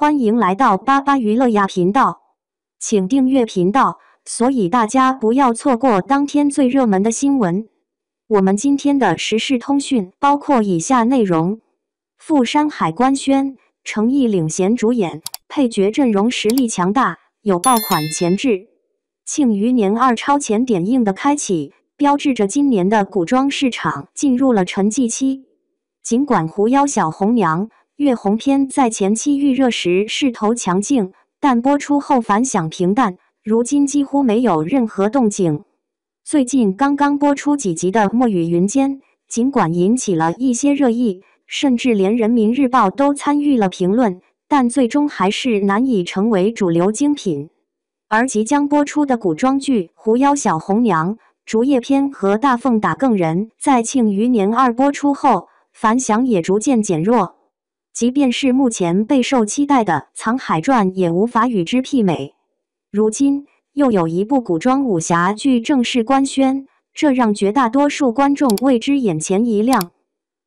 欢迎来到巴巴娱乐呀频道，请订阅频道，所以大家不要错过当天最热门的新闻。我们今天的时事通讯包括以下内容：富山海官宣，诚意领衔主演，配角阵容实力强大，有爆款前置。庆余年2超前点映的开启，标志着今年的古装市场进入了沉寂期。尽管狐妖小红娘月红篇在前期预热时势头强劲，但播出后反响平淡，如今几乎没有任何动静。最近刚刚播出几集的《墨雨云间》，尽管引起了一些热议，甚至连人民日报都参与了评论，但最终还是难以成为主流精品。而即将播出的古装剧《狐妖小红娘》、竹叶篇和大凤打更人在庆余年2播出后，反响也逐渐减弱。即便是目前备受期待的《藏海传》也无法与之媲美。如今又有一部古装武侠剧正式官宣，这让绝大多数观众为之眼前一亮。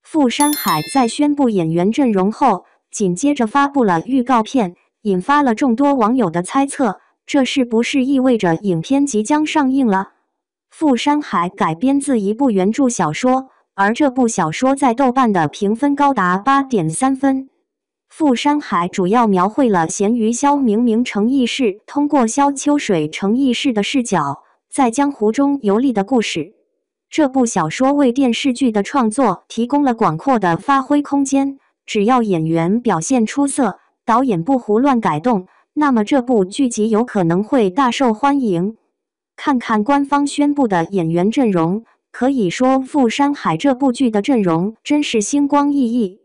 富山海在宣布演员阵容后，紧接着发布了预告片，引发了众多网友的猜测，这是不是意味着影片即将上映了？富山海改编自一部原著小说，而这部小说在豆瓣的评分高达 8.3 分。富山海主要描绘了咸鱼萧明明成义士通过萧秋水成义士的视角，在江湖中游历的故事。这部小说为电视剧的创作提供了广阔的发挥空间，只要演员表现出色，导演不胡乱改动，那么这部剧集有可能会大受欢迎。看看官方宣布的演员阵容，可以说富山海这部剧的阵容真是星光熠熠。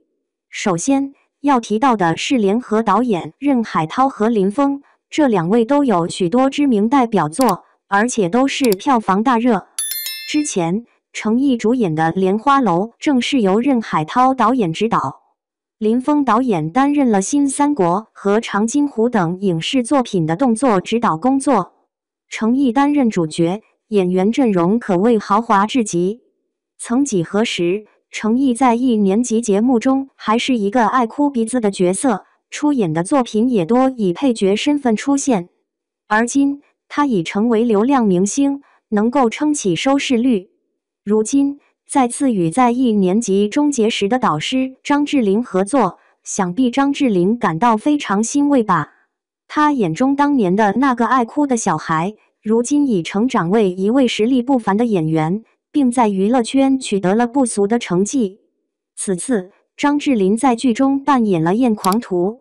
首先要提到的是联合导演任海涛和林峰，这两位都有许多知名代表作，而且都是票房大热。之前诚意主演的《莲花楼》正是由任海涛导演执导，林峰导演担任了《新三国》和《长津湖》等影视作品的动作指导工作，诚意担任主角，演员阵容可谓豪华至极。曾几何时，诚意在1年级节目中还是一个爱哭鼻子的角色，出演的作品也多以配角身份出现。而今他已成为流量明星，能够撑起收视率。如今再次与在1年级中结识的导师张智霖合作，想必张智霖感到非常欣慰吧。他眼中当年的那个爱哭的小孩，如今已成长为一位实力不凡的演员，并在娱乐圈取得了不俗的成绩。此次张智霖在剧中扮演了燕狂徒，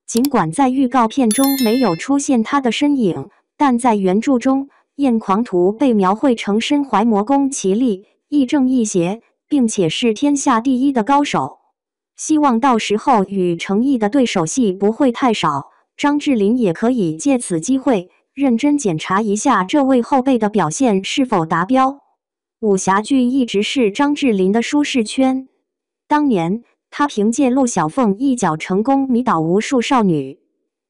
尽管在预告片中没有出现他的身影，但在原著中，燕狂徒被描绘成身怀魔功奇力，亦正亦邪，并且是天下第一的高手。希望到时候与诚意的对手戏不会太少，张智霖也可以借此机会认真检查一下这位后辈的表现是否达标。武侠剧一直是张智霖的舒适圈，当年他凭借陆小凤一脚成功迷倒无数少女，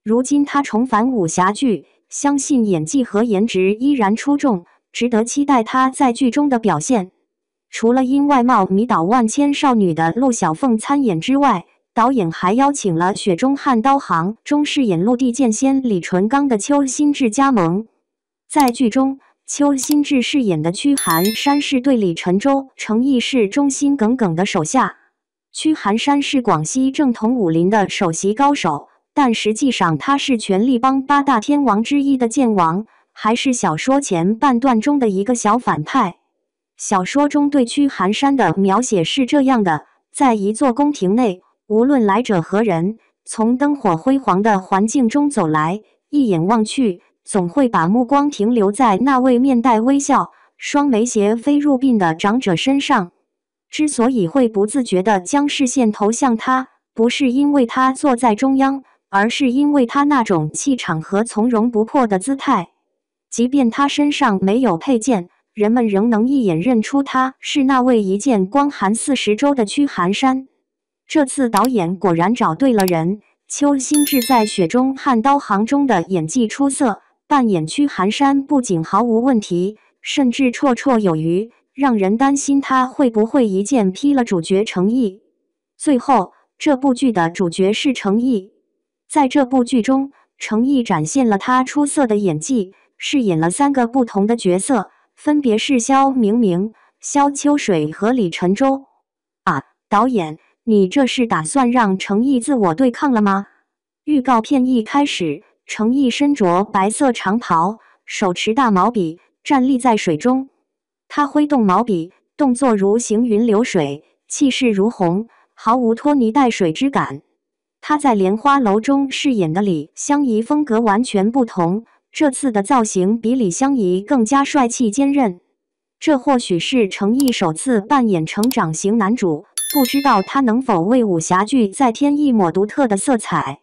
如今他重返武侠剧，相信演技和颜值依然出众，值得期待他在剧中的表现。除了因外貌迷倒万千少女的陆小凤参演之外，导演还邀请了《雪中悍刀行》中饰演陆地剑仙李淳罡的邱心志加盟。在剧中，邱心志饰演的屈寒山是对李晨舟诚义士忠心耿耿的手下。屈寒山是广西正统武林的首席高手，但实际上他是权力帮8大天王之一的剑王，还是小说前半段中的一个小反派。小说中对屈寒山的描写是这样的：在一座宫廷内，无论来者何人，从灯火辉煌的环境中走来，一眼望去，总会把目光停留在那位面带微笑、双眉斜飞入鬓的长者身上。之所以会不自觉地将视线投向他，不是因为他坐在中央，而是因为他那种气场和从容不迫的姿态。即便他身上没有佩剑，人们仍能一眼认出他是那位一剑光寒40州的屈寒山。这次导演果然找对了人，邱心志在《雪中悍刀行》中的演技出色，扮演屈寒山不仅毫无问题，甚至绰绰有余，让人担心他会不会一剑劈了主角诚意。最后，这部剧的主角是诚意。在这部剧中，程毅展现了他出色的演技，饰演了3个不同的角色，分别是萧明明、萧秋水和李晨舟。啊，导演，你这是打算让程毅自我对抗了吗？预告片一开始，程毅身着白色长袍，手持大毛笔，站立在水中。他挥动毛笔，动作如行云流水，气势如虹，毫无拖泥带水之感。他在莲花楼中饰演的李香怡风格完全不同，这次的造型比李香怡更加帅气坚韧。这或许是程毅首次扮演成长型男主，不知道他能否为武侠剧再添一抹独特的色彩。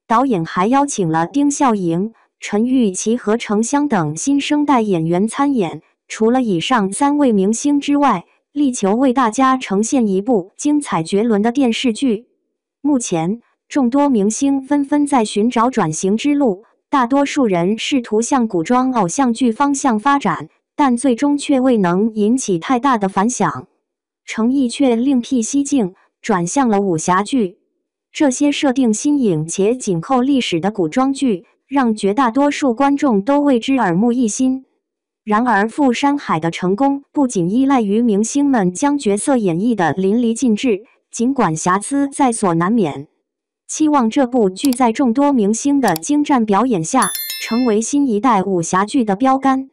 导演还邀请了丁孝莹、陈钰琪和程湘等新生代演员参演。除了以上3位明星之外，力求为大家呈现一部精彩绝伦的电视剧。目前，众多明星纷纷在寻找转型之路，大多数人试图向古装偶像剧方向发展，但最终却未能引起太大的反响。程毅却另辟蹊径，转向了武侠剧。这些设定新颖且紧扣历史的古装剧，让绝大多数观众都为之耳目一新。然而，《富山海》的成功不仅依赖于明星们将角色演绎的淋漓尽致，尽管瑕疵在所难免。期望这部剧在众多明星的精湛表演下，成为新一代武侠剧的标杆。